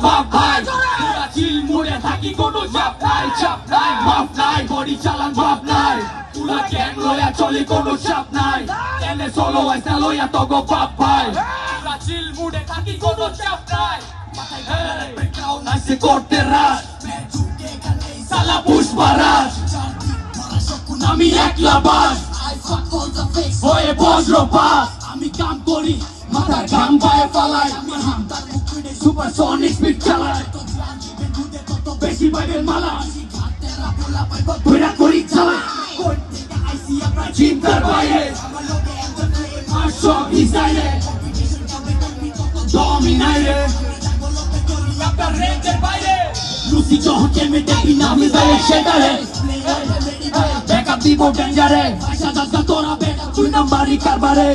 বাপ ভাই পুরা চিল মুড়ে থাকি কোনো চাপ নাই মাপ নাই বডি চালান বাপ নাই পুরা গ্যাং লয়া চলি কোনো চাপ নাই এনে সলো আইসা লয়া তগো বাপ ভাই পুরা চিল মুড়ে থাকি কোনো চাপ নাই নাইসে করতে রাস সালা পুষ্পারাজ আমি একলা বাস হয়ে বজ্রপাত আমি কাম করি মাথার ঘাম পায়ে ফালাই সুপার সনিক স্পিড চালাই বেশি বাইবেল মালা বইরা করি চালাই চিন্তার বাইরে আর সব ডিজাইনে ডমিনাইরে আপনার রেঞ্জের বাইরে লুসি যখন মেটে বিনা মিসাইলে সেটারে ব্যাকআপ দিব ডেঞ্জারে পয়সা দাদা তোরা বেটা তুই নাম্বারই কারবারে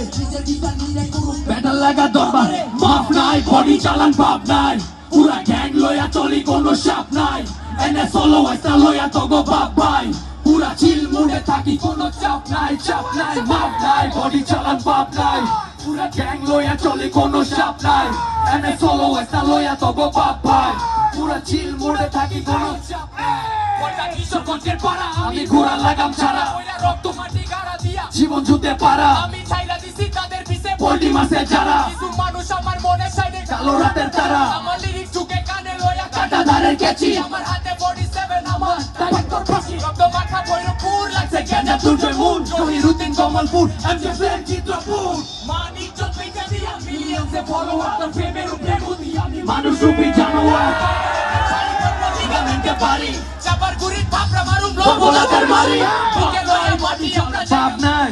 ব্যাটার লাগা দরবারে মাপ নাই বডি চালান বাপ নাই পুরা গ্যাং লয়া চলি কোনো চাপ নাই এনে সলো আইসা লয়া তগো বাপ ভাই পুরা চিল মুডে থাকি কোনো চাপ নাই মাপ নাই বডি চালান বাপ নাই পুরা গ্যাং লয়া চলি কোনো চাপ নাই এনে সলো আইসা লয়া তগো বাপ ভাই পুরা চিল মুডে থাকি কোনো চাপ নাই আমি ঘোড়া লাগাম ছাড়া রক্ত মাটি গাড়া দিয়া জীবন জুতে পারা আমি ছাইরা দিছি তাদের পিছে পল্টি মাসে যারা কিছু মানুষ আমার মনে সাইডে কালো রাতের তারা আমার লিরিক ঝুঁকে কানে লয়া কাটা ধারের কেচি আমার হাতে 47 আমার টাইটর ফাঁসি রক্ত মাখা ভৈরবপুর লাগছে গেঞ্জা Durjoy Moon Jahiruddin Kamalpur MJ friend Chitrapur Manik চোখ পেঁচা দিয়া মিলিয়নসে ফলোয়ার তোর ফেমের উপরে মুদি আমি মানুষ রূপী জানোয়ার পারি চাপার গুড়ি থাপড়া মারুম লোবলাদের মারি বুকে লয়ে মাটি আমরা বাপ নাই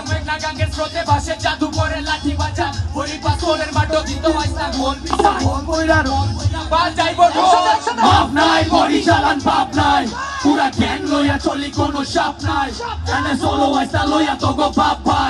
মেঘনা গাঙ্গের স্রোতে ভাসে জাদু করে লাঠি বাজা হরি পাথরের মাটো দিত আইসা গোল পিছা গোল কইরা রোল বাজাইবো ঢোল বাপ নাই বডি চালান বাপ নাই পুরা গ্যাং লয়া চলি কোনো চাপ নাই এনে সলো আইসা লয়া তগো বাপ ভাই